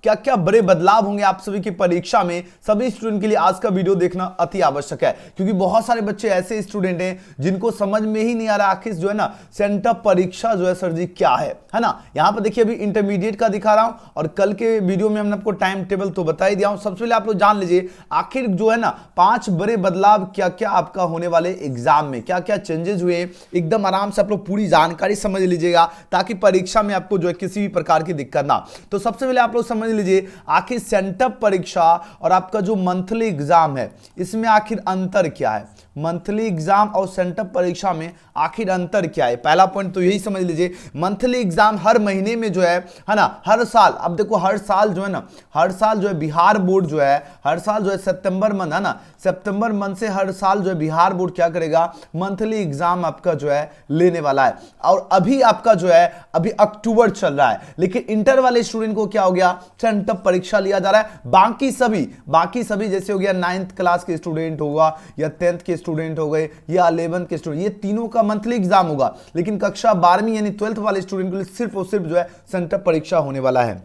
क्या क्या बड़े बदलाव होंगे आप सभी की परीक्षा में, सभी स्टूडेंट के लिए आज का वीडियो देखना अति आवश्यक है। क्योंकि बहुत सारे बच्चे ऐसे स्टूडेंट हैं जिनको समझ में ही नहीं आ रहा आखिर जो है ना सेंटअप परीक्षा जो है सर जी क्या है ना। यहां पर देखिए अभी इंटरमीडिएट का दिखा रहा हूं और कल के वीडियो में हमने आपको टाइम टेबल तो बता ही दिया हूं। सबसे पहले आप लोग जान लीजिए आखिर जो है ना 5 बड़े बदलाव क्या क्या आपका होने वाले एग्जाम में, क्या क्या चेंजेस हुए, एकदम आराम से आप लोग पूरी जानकारी समझ लीजिएगा ताकि परीक्षा में आपको जो है किसी भी प्रकार की दिक्कत ना। तो सबसे पहले आप लोग समझ लीजिए आखिर सेंटअप परीक्षा और आपका जो मंथली एग्जाम है इसमें आखिर अंतर क्या है। मंथली एग्जाम और सेंटअप परीक्षा में आखिर अंतर क्या है। पहला पॉइंट तो यही समझ लीजिए मंथली एग्जाम हर महीने में जो है ना, हर साल, अब देखो हर साल जो है ना, हर साल जो है बिहार बोर्ड जो है हर साल जो है सितंबर मंथ है ना, सितंबर मंथ से हर साल जो है बिहार बोर्ड क्या करेगा मंथली एग्जाम आपका जो है लेने वाला है। और अभी आपका जो है अभी अक्टूबर चल रहा है, लेकिन इंटर वाले स्टूडेंट को क्या हो गया सेंटअप परीक्षा लिया जा रहा है। बाकी सभी जैसे हो गया 9th क्लास के स्टूडेंट होगा या 10th के स्टूडेंट हो गए या 11th के स्टूडेंट, ये तीनों का मंथली एग्जाम होगा। लेकिन कक्षा 12वीं यानी 12th वाले स्टूडेंट के लिए सिर्फ और सिर्फ जो है सेंटअप परीक्षा होने वाला है।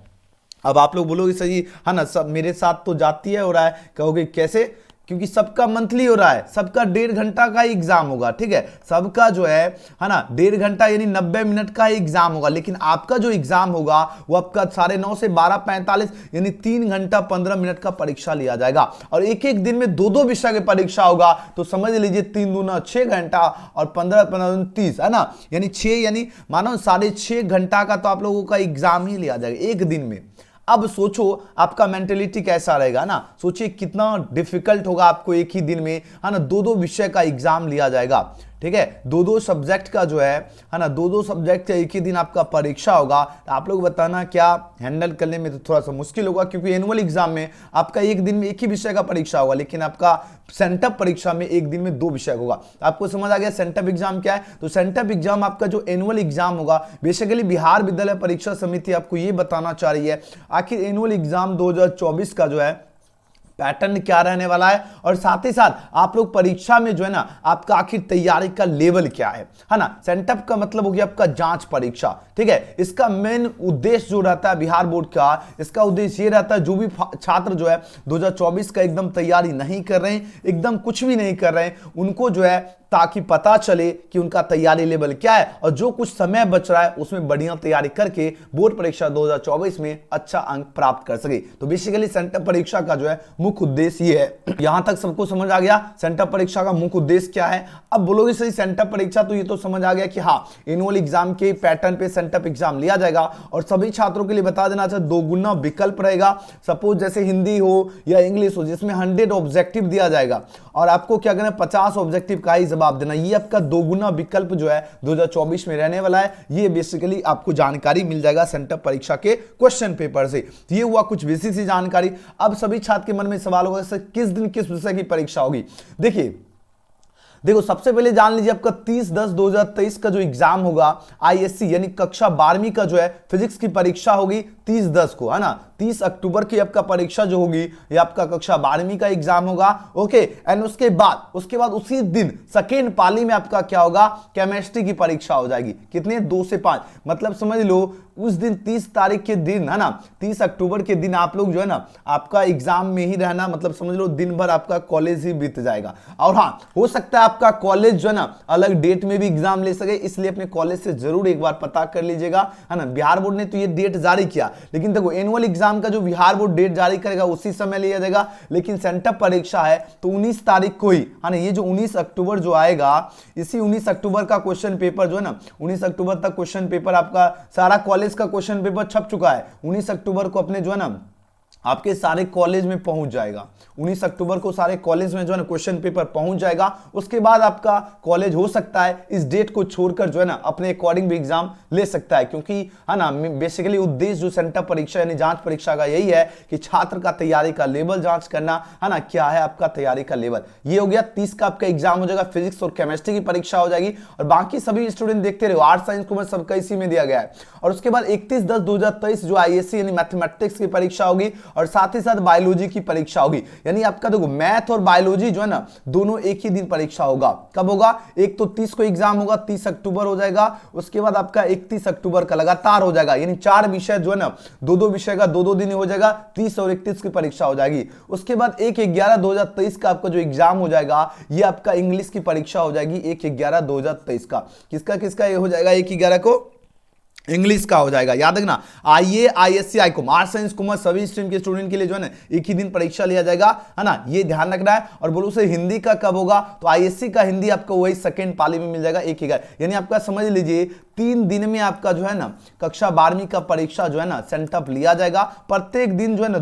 अब आप लोग बोलोगे सही है ना, सब मेरे साथ तो जाती है हो रहा है, कहोगे कैसे, क्योंकि सबका मंथली हो रहा है, सबका 1.5 घंटा का एग्जाम होगा, ठीक है, सबका जो है ना 1.5 घंटा यानी 90 मिनट का एग्जाम होगा। लेकिन आपका जो एग्जाम होगा वो आपका 9:30 से 12:45 यानी 3 घंटा 15 मिनट का परीक्षा लिया जाएगा। और एक एक दिन में दो विषय की परीक्षा होगा, तो समझ लीजिए 3 दूना 6 घंटा और 15 30 है ना, यानी 6 यानी मानो 6.5 घंटा का तो आप लोगों का एग्जाम ही लिया जाएगा एक दिन में। अब सोचो आपका मेंटेलिटी कैसा रहेगा ना, सोचिए कितना डिफिकल्ट होगा आपको एक ही दिन में है ना 2 विषय का एग्जाम लिया जाएगा, ठीक है, 2 सब्जेक्ट का जो है ना 2 सब्जेक्ट का एक ही दिन आपका परीक्षा होगा। तो आप लोग बताना क्या हैंडल करने में तो थोड़ा सा मुश्किल होगा, क्योंकि एनुअल एग्जाम में आपका एक दिन में एक ही विषय का परीक्षा होगा, लेकिन आपका सेंटअप परीक्षा में एक दिन में 2 विषय होगा। आपको समझ आ गया सेंटअप एग्जाम क्या है। तो सेंटअप एग्जाम आपका जो एनुअल एग्जाम होगा, बेसिकली बिहार विद्यालय परीक्षा समिति आपको ये बताना चाह रही है आखिर एनुअल एग्जाम 2024 का जो है पैटर्न क्या रहने वाला है, और साथ ही साथ आप लोग परीक्षा में जो है ना आपका आखिर तैयारी का लेवल क्या है ना। सेंटअप का मतलब हो गया आपका जांच परीक्षा, ठीक है, इसका मेन उद्देश्य जो रहता है बिहार बोर्ड का, इसका उद्देश्य ये रहता है जो भी छात्र जो है 2024 का एकदम तैयारी नहीं कर रहे हैं, एकदम कुछ भी नहीं कर रहे हैं, उनको जो है ताकि पता चले कि उनका तैयारी लेवल क्या है, और जो कुछ समय बच रहा है उसमें बढ़िया तैयारी करके बोर्ड परीक्षा 2024 में अच्छा अंक प्राप्त कर सके। तो बेसिकली सेंटअप परीक्षा का जो है मुख्य उद्देश्य ये है। यहां तक सबको समझ आ गया सेंटअप परीक्षा का मुख्य उद्देश्य क्या है। अब बोलोगे सही सेंटअप परीक्षा, तो ये तो समझ आ गया कि हाँ एनुअल एग्जाम के पैटर्न पे सेंटअप एग्जाम लिया जाएगा, और सभी छात्रों के लिए बता देना चाहिए 2 गुना विकल्प रहेगा। सपोज जैसे हिंदी हो या इंग्लिश हो जिसमें 100 ऑब्जेक्टिव दिया जाएगा, और आपको क्या करना है 50 ऑब्जेक्टिव का ही जवाब देना। ये आपका 2 गुना विकल्प जो है 2024 में रहने वाला है। ये बेसिकली आपको जानकारी मिल जाएगा सेंटअप परीक्षा के क्वेश्चन पेपर से। ये हुआ कुछ बेसिक सी जानकारी। अब सभी छात्र के मन में सवाल होगा सर किस दिन किस विषय की परीक्षा होगी। देखो सबसे पहले जान लीजिए आपका 30/10/2023 का जो एग्जाम होगा आईएससी यानी कक्षा 12वीं का जो है फिजिक्स की परीक्षा होगी 30/10 को, है ना, 30 अक्टूबर की आपका परीक्षा जो होगी ये आपका कक्षा 12वीं का एग्जाम होगा, ओके। एंड उसके बाद उसी दिन सेकेंड पाली में आपका क्या होगा केमिस्ट्री की परीक्षा हो जाएगी। कितने 2 से 5, मतलब समझ लो उस दिन 30 तारीख के दिन है ना, 30 अक्टूबर के दिन आप लोग जो है ना आपका एग्जाम में ही रहना, मतलब समझ लो दिन भर आपका कॉलेज ही बीत जाएगा। और हाँ हो सकता है आपका कॉलेज जो है ना अलग डेट में भी एग्जाम ले सके, इसलिए अपने कॉलेज से जरूर एक बार पता कर लीजिएगा, है ना। बिहार बोर्ड ने तो ये डेट जारी किया, लेकिन देखो एनुअल एग्जाम का जो बिहार बोर्ड डेट जारी करेगा उसी समय लिया जाएगा, लेकिन सेंटअप परीक्षा है तो 19 तारीख को ही, है ना। ये जो 19 अक्टूबर जो आएगा, इसी 19 अक्टूबर का क्वेश्चन पेपर जो है ना 19 अक्टूबर तक क्वेश्चन पेपर आपका सारा कॉलेज का क्वेश्चन पेपर छप चुका है। 19 अक्टूबर को अपने जो है ना आपके सारे कॉलेज में पहुंच जाएगा। 19 अक्टूबर को सारे कॉलेज में जो है ना क्वेश्चन पेपर पहुंच जाएगा। उसके बाद आपका कॉलेज हो सकता है इस डेट को छोड़कर जो है ना अपने अकॉर्डिंग भी एग्जाम ले सकता है, क्योंकि है ना बेसिकली उद्देश्य जो सेंटअप परीक्षा यानी जांच परीक्षा का यही है कि छात्र का तैयारी का लेवल जांच करना, है ना, क्या है आपका तैयारी का लेवल। ये हो गया 30 का आपका एग्जाम हो जाएगा, फिजिक्स और केमिस्ट्री की परीक्षा हो जाएगी। और बाकी सभी स्टूडेंट देखते रहो आर्ट्स साइंस कॉमर्स सबका इसी में दिया गया है। और उसके बाद 31/10/2023 जो आईएससी यानी मैथमेटिक्स की परीक्षा होगी, और साथ ही साथ बायोलॉजी की परीक्षा होगी। यानी आपका देखो मैथ और बायोलॉजी जो है ना दोनों एक ही दिन परीक्षा होगा। कब होगा? एक तो 30 को एग्जाम होगा, 30 अक्टूबर हो जाएगा, उसके बाद आपका 31 अक्टूबर का लगातार हो जाएगा। यानी 4 विषय जो है ना दो विषय का दो दिन हो जाएगा, 30 और 31 की परीक्षा हो जाएगी। उसके बाद 1/11/2023 का आपका जो एग्जाम हो जाएगा ये आपका इंग्लिश की परीक्षा हो जाएगी 1/11/2023 का। किसका ये हो जाएगा 1/11 को? इंग्लिश का हो जाएगा। याद रखना आईए, ISC, Icom, arts science commerce सभी स्ट्रीम के स्टूडेंट के लिए जो है ना एक ही दिन परीक्षा लिया जाएगा, है ना, ये ध्यान रखना है। और बोलो से हिंदी का कब होगा? तो आईएससी का हिंदी आपको वही सेकंड पाली में मिल जाएगा 1/11। यानी आपका समझ लीजिए 3 दिन में आपका जो है ना कक्षा 12वीं का परीक्षा जो है ना सेंटअप लिया जाएगा। प्रत्येक दिन जो है ना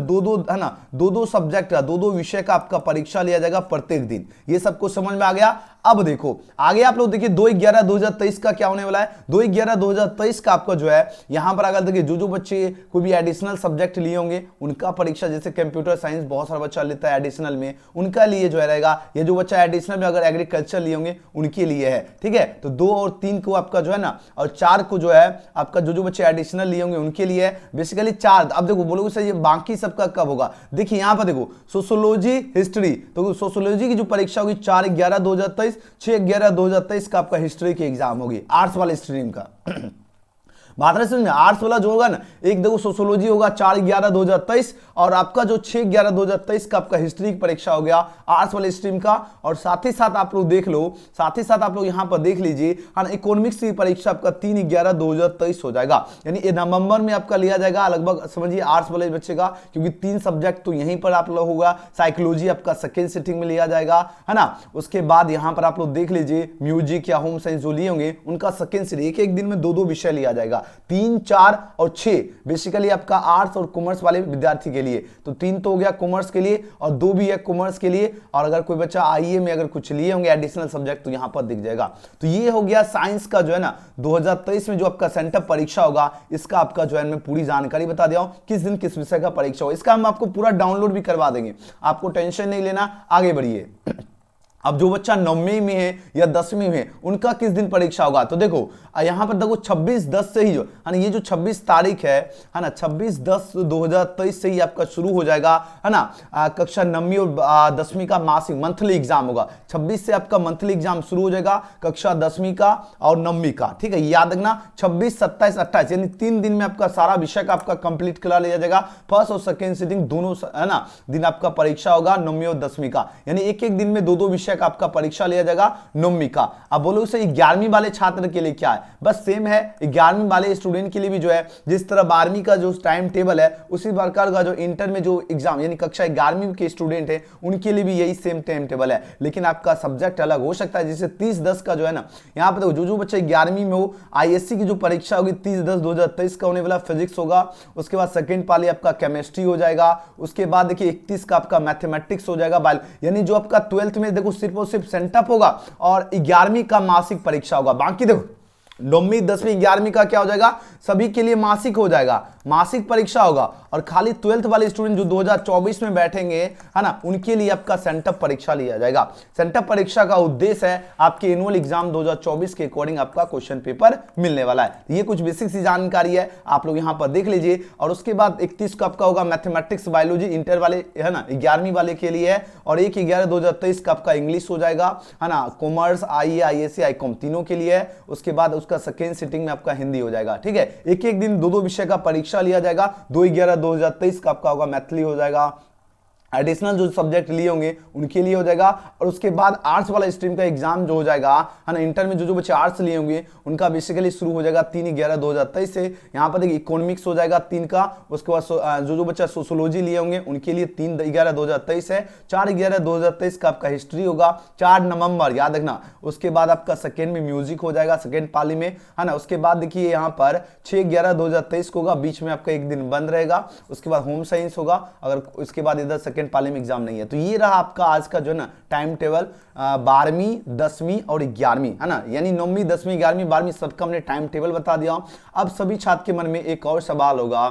दो सब्जेक्ट का दो विषय का आपका परीक्षा लिया जाएगा प्रत्येक दिन। ये सबको समझ में आ गया? अब देखो आगे आप लोग देखिए 2/11/2023 का क्या होने वाला है। 2/11/2023 का आपका जो है यहां पर अगर देखिए जो बच्चे कोई भी एडिशनल सब्जेक्ट लिए होंगे उनका परीक्षा, जैसे कंप्यूटर साइंस बहुत सारा बच्चा लेता है एडिशनल में, उनका लिए जो है रहेगा। ये जो बच्चा एडिशनल में अगर एग्रीकल्चर लिए होंगे उनके लिए है, ठीक है। तो 2 और 3 को आपका जो है ना और 4 को जो है आपका जो बच्चे एडिशनल लिए होंगे उनके लिए है बेसिकली 4। अब देखो बोलोगे सर ये बाकी सबका कब होगा? देखिए यहां पर देखो सोशियोलॉजी, हिस्ट्री, तो सोशियोलॉजी की जो परीक्षा होगी 4/11/2023, 6/11/2023 का आपका हिस्ट्री की एग्जाम होगी आर्ट्स वाले स्ट्रीम का। बात रहे में आर्ट्स वाला जो होगा ना एक देखो सोशियोलॉजी होगा 4/11/2023 और आपका जो 6/11/2023 का आपका हिस्ट्री की परीक्षा हो गया आर्ट्स वाले स्ट्रीम का। और साथ ही साथ आप लोग देख लो, साथ ही साथ आप लोग यहां पर देख लीजिए हाँ इकोनॉमिक्स की परीक्षा आपका 3/11/2023 हो जाएगा। यानी ये नवंबर में आपका लिया जाएगा लगभग समझिए आर्ट्स वाले बच्चे का, क्योंकि 3 सब्जेक्ट तो यहीं पर आप लोग होगा। साइकोलॉजी आपका सेकेंड सिटिंग में लिया जाएगा, है ना। उसके बाद यहां पर आप लोग देख लीजिए म्यूजिक या होम साइंस जो लिए होंगे उनका सेकेंड सिटिंग, एक दिन में 2 विषय लिया जाएगा। 3, 4 और 6 बेसिकली आपका आर्ट्स और कॉमर्स वाले विद्यार्थी के लिए। तो 3 तो हो गया कॉमर्स के लिए और 2 भी है कॉमर्स के लिए। और अगर कोई बच्चा आईए में अगर कुछ लिए होंगे एडिशनल सब्जेक्ट तो यहां पर दिख जाएगा। तो ये हो गया साइंस का जो है ना 2023 में जो आपका सेंटअप परीक्षा होगा इसका आपका जो है मैं पूरी जानकारी बता दिया हूं किस दिन किस विषय का परीक्षा हो। इसका हम आपको पूरा डाउनलोड भी करवा देंगे, आपको टेंशन नहीं लेना। आगे बढ़िए। अब जो बच्चा 9वीं में है या 10वीं में उनका किस दिन परीक्षा होगा? तो देखो यहां पर देखो 26/10 से ही जो है ये जो 26 तारीख है ना 26/10/2023 से ही आपका शुरू हो जाएगा, है ना। कक्षा 9वीं और 10वीं का मासिक मंथली एग्जाम होगा। 26 से आपका मंथली एग्जाम शुरू हो जाएगा कक्षा 10वीं का और 9वीं का, ठीक है। याद रखना 26, 27, 28 यानी 3 दिन में आपका सारा विषय का आपका कंप्लीट करा लिया जाएगा। फर्स्ट और सेकेंड सिटिंग दोनों है ना दिन आपका परीक्षा होगा 9वीं और 10वीं का। यानी एक दिन में 2 विषय का आपका परीक्षा लिया जाएगा 9वीं का। अब बोलो से 11वीं वाले छात्र के लिए क्या है? बस सेम है 11वीं वाले स्टूडेंट के लिए भी जो है जिस तरह 12वीं का जो टाइम टेबल है उसी प्रकार का जो इंटर में जो एग्जाम यानी कक्षा 11वीं के स्टूडेंट है उनके लिए भी यही सेम टाइम टेबल है, लेकिन आपका सब्जेक्ट अलग हो सकता है। जैसे 30/10 का जो है ना यहाँ पर देखो जो बच्चे 11वीं में हो आईएससी की जो परीक्षा होगी 30/10/2023 का होने वाला फिजिक्स होगा। उसके बाद सेकेंड पाली आपका केमिस्ट्री हो जाएगा। उसके बाद देखिए 31 का आपका मैथमेटिक्स हो जाएगा। यानी जो आपका 12th में देखो सिर्फ और सिर्फ सेंटअप होगा और 11वीं का मासिक परीक्षा होगा। बाकी देखो 9वीं 10वीं 11वीं का क्या हो जाएगा सभी के लिए मासिक हो जाएगा, मासिक परीक्षा होगा। और खाली 12th वाले स्टूडेंट जो 2024 में बैठेंगे है ना उनके लिए आपका सेंटअप परीक्षा लिया जाएगा। सेंटअप परीक्षा का उद्देश्य है आपके एनुअल एग्जाम 2024 के अकॉर्डिंग आपका क्वेश्चन पेपर मिलने वाला है। ये कुछ बेसिक सी जानकारी है, आप लोग यहां पर देख लीजिए। और उसके बाद 31 का आपका होगा मैथमेटिक्स बायोलॉजी इंटर वाले है ना 11वीं वाले के लिए है। और 1/11/2023 का आपका इंग्लिश हो जाएगा, है ना। कॉमर्स आईए आईएससी आईकॉम तीनों के लिए है। उसके बाद उसका सेकेंड सिटिंग में आपका हिंदी हो जाएगा, ठीक है। एक दिन 2 विषय का परीक्षा लिया जाएगा। 2/11/2023 का आपका होगा मैथिली हो जाएगा। एडिशनल जो सब्जेक्ट लिए होंगे उनके लिए हो जाएगा। और उसके बाद आर्ट्स वाला स्ट्रीम का एग्जाम जो हो जाएगा है ना इंटर में जो बच्चे आर्ट्स लिए होंगे उनका बेसिकली शुरू हो जाएगा 3/11/2023 से। यहाँ पर देखिए इकोनॉमिक्स हो जाएगा 3 का। उसके बाद जो बच्चा सोशियोलॉजी लिए होंगे उनके लिए 3/11/2023 है। 4/11/2023 का आपका हिस्ट्री होगा 4 नवंबर, याद रखना। उसके बाद आपका सेकेंड में म्यूजिक हो जाएगा सेकेंड पाली में, है ना। उसके बाद देखिए यहाँ पर 6/11/2023 को होगा, बीच में आपका एक दिन बंद रहेगा। उसके बाद होम साइंस होगा, अगर उसके बाद इधर सेकेंड पाली में एग्जाम नहीं है। तो ये रहा आपका आज का जो है ना टाइम टेबल 12वीं 10वीं और 11वीं, है ना। यानी 9वीं 10वीं 11वीं 12वीं सबका हमने टाइम टेबल बता दिया। अब सभी छात्र के मन में एक और सवाल होगा,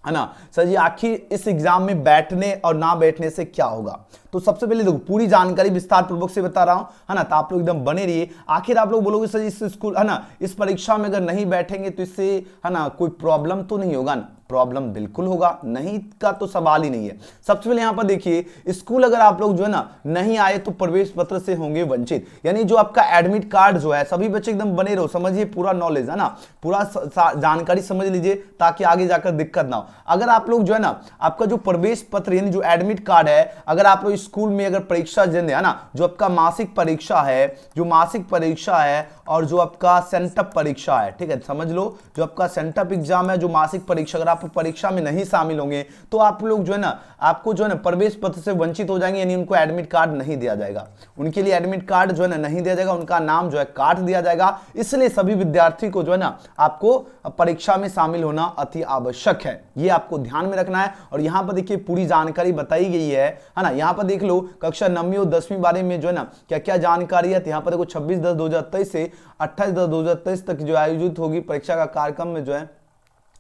है ना, सर जी आखिर इस एग्जाम में बैठने और ना बैठने से क्या होगा? तो सबसे पहले देखो पूरी जानकारी विस्तार पूर्वक से बता रहा हूं, है ना। तो आप लोग एकदम बने रहिए। आखिर आप लोग बोलोगे सर इस स्कूल है ना इस परीक्षा में अगर नहीं बैठेंगे तो इससे है ना कोई प्रॉब्लम तो नहीं होगा ना? प्रॉब्लम बिल्कुल होगा, नहीं का तो सवाल ही नहीं है। सबसे पहले यहां पर देखिए, स्कूल अगर आप लोग जो है ना नहीं आए तो प्रवेश पत्र से होंगे वंचित, यानी जो आपका एडमिट कार्ड जो है, सभी बच्चे एकदम बने रहो, समझिए पूरा नॉलेज है ना, पूरा जानकारी समझ लीजिए ताकि आगे जाकर दिक्कत ना हो। अगर आप लोग जो है ना आपका जो प्रवेश पत्र यानी जो एडमिट कार्ड है, अगर आप लोग स्कूल में अगर परीक्षा देने है ना, जो आपका मासिक परीक्षा है, जो मासिक परीक्षा है और जो आपका सेंटअप परीक्षा है, ठीक है, समझ लो जो आपका सेंटअप एग्जाम है, जो मासिक परीक्षा, अगर आप परीक्षा में नहीं शामिल होंगे तो आप लोग जो है ना आपको जो है ना प्रवेश पत्र से वंचित हो जाएंगे, यानी उनको एडमिट कार्ड नहीं दिया जाएगा, उनके लिए एडमिट कार्ड जो है ना नहीं दिया जाएगा, उनका नाम जो है काट दिया जाएगा। इसलिए सभी विद्यार्थी को जो है ना आपको परीक्षा में शामिल होना अति आवश्यक है, ये आपको ध्यान में रखना है। और यहां पर देखिए पूरी जानकारी बताई गई है ना, यहां पर देख लो कक्षा 9वीं और 10वीं बारे में जो है ना क्या क्या जानकारी है। यहां पर देखो 26/10/2023 से 28/10/2023 तक जो आयोजित होगी परीक्षा का कार्यक्रम में जो है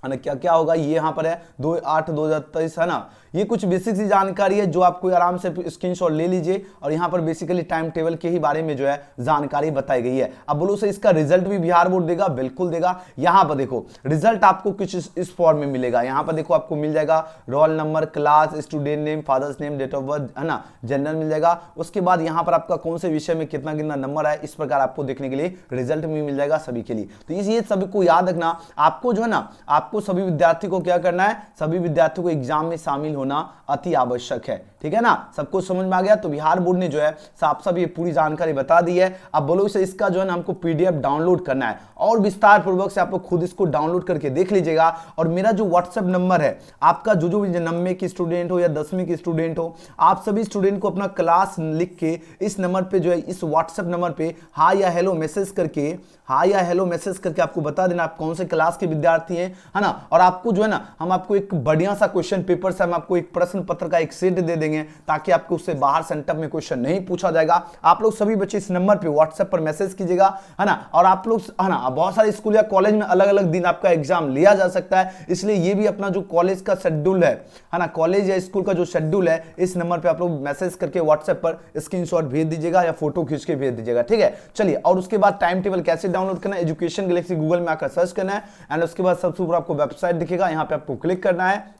ना क्या क्या होगा, ये यहाँ पर है 2/8/2023 है ना। ये कुछ बेसिक सी जानकारी है जो आपको आराम से स्क्रीनशॉट ले लीजिए, और यहाँ पर बेसिकली टाइम टेबल के ही बारे में जो है जानकारी बताई गई है। अब बोलो से इसका रिजल्ट भी बिहार बोर्ड देगा, बिल्कुल देगा। यहाँ पर देखो रिजल्ट आपको कुछ इस फॉर्म में मिलेगा, यहाँ पर देखो आपको मिल जाएगा roll number, class, student name, father's name, date of birth है ना, जनरल मिल जाएगा। उसके बाद यहाँ पर आपका कौन से विषय में कितना कितना नंबर है, इस प्रकार आपको देखने के लिए रिजल्ट भी मिल जाएगा सभी के लिए। तो ये सभी को याद रखना, आपको जो है ना आपको सभी विद्यार्थी को क्या करना है, सभी विद्यार्थियों को एग्जाम में शामिल होना अति आवश्यक है, ठीक है ना। सबको समझ में आ गया। तो बिहार बोर्ड ने जो है साफ साफ ये पूरी जानकारी बता दी है। अब बोलो से इसका जो है ना हमको पीडीएफ डाउनलोड करना है, और विस्तार पूर्वक से आप लोग खुद इसको डाउनलोड करके देख लीजिएगा। और मेरा जो व्हाट्सएप नंबर है, आपका जो भी 9वीं की स्टूडेंट हो या 10वीं की स्टूडेंट हो, आप सभी स्टूडेंट को अपना क्लास लिख के इस नंबर पे जो है, इस व्हाट्सएप नंबर पे हां या हेलो मैसेज करके, हां या हेलो मैसेज करके आपको बता देना आप कौन से क्लास के विद्यार्थी हैं, है ना। और आपको जो है ना हम आपको एक बढ़िया सा क्वेश्चन पेपर से हम आपको एक प्रश्न पत्र का एक सेट दे देंगे, ताकि आपको उससे बाहर सेंटर में क्वेश्चन नहीं पूछा जाएगा। आप लोग सभी बच्चे इस नंबर पे व्हाट्सएप पर मैसेज कीजिएगा, है ना। और आप लोग है ना बहुत सारे स्कूल या कॉलेज में अलग अलग दिन आपका एग्जाम लिया जा सकता है, इसलिए ये भी अपना जो कॉलेज का शेड्यूल है ना, कॉलेज या स्कूल का जो शेड्यूल है, इस नंबर पे आप लोग मैसेज करके व्हाट्सएप पर स्क्रीनशॉट भेज दीजिएगा या फोटो खींच के भेज दीजिएगा, ठीक है। चलिए, और उसके बाद टाइम टेबल कैसे डाउनलोड करना है, एजुकेशन गैलेक्सी गूगल में आकर सर्च करना है, एंड उसके बाद सबसे ऊपर आपको वेबसाइट दिखेगा, यहाँ पे आपको क्लिक करना है।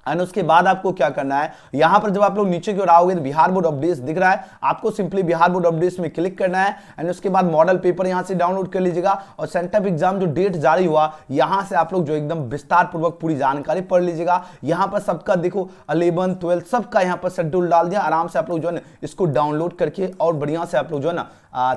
एंड उसके बाद आपको क्या करना है, यहां पर जब आप लोग नीचे की ओर आओगे तो बिहार बोर्ड अपडेट्स दिख रहा है, आपको सिंपली बिहार बोर्ड अपडेट्स में क्लिक करना है। एंड उसके बाद मॉडल पेपर यहां से डाउनलोड कर लीजिएगा, और सेंटअप एग्जाम जो डेट जारी हुआ, यहां से आप लोग जो एकदम विस्तार पूर्वक पूरी जानकारी पढ़ लीजिएगा। यहां पर सबका देखो 11, 12 सबका यहां पर शेड्यूल डाल दिया, आराम से आप लोग जो है ना इसको डाउनलोड करके और बढ़िया से आप लोग जो है ना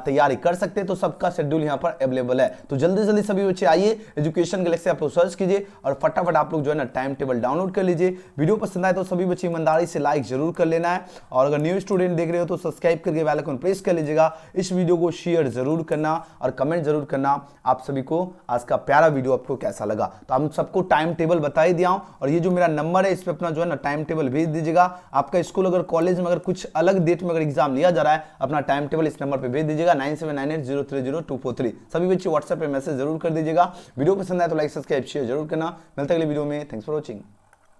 तैयारी कर सकते हैं। तो सबका शेड्यूल यहाँ पर अवेलेबल है। तो जल्दी जल्दी सभी बच्चे आइए, एजुकेशन गैलेक्सी आप लोग सर्च कीजिए और फटाफट आप लोग जो है ना टाइम टेबल डाउनलोड कर लीजिए। वीडियो पसंद आए तो सभी बच्चे ईमानदारी से लाइक जरूर कर लेना है, और अगर न्यू स्टूडेंट देख रहे हो तो सब्सक्राइब करके बेल आइकन प्रेस कर लीजिएगा। इस वीडियो को शेयर जरूर करना और कमेंट जरूर करना आप सभी को आज का प्यारा वीडियो आपको कैसा लगा। तो हम सबको टाइम टेबल बता ही दिया हूं, और ये जो मेरा नंबर है इस पर अपना जो है ना टाइम टेबल भेज दीजिएगा। आपका स्कूल अगर कॉलेज में अगर कुछ अलग डेट में अगर एग्जाम लिया जा रहा है, अपना टाइम टेबल इस नंबर पर भेज दीजिएगा 9798030243। सभी बच्चे व्हाट्सएप पे मैसेज जरूर कर दीजिएगा। वीडियो पसंद आए तो लाइक सब्सक्राइब शेयर जरूर करना। मिलते हैं अगले वीडियो में। Thanks for watching.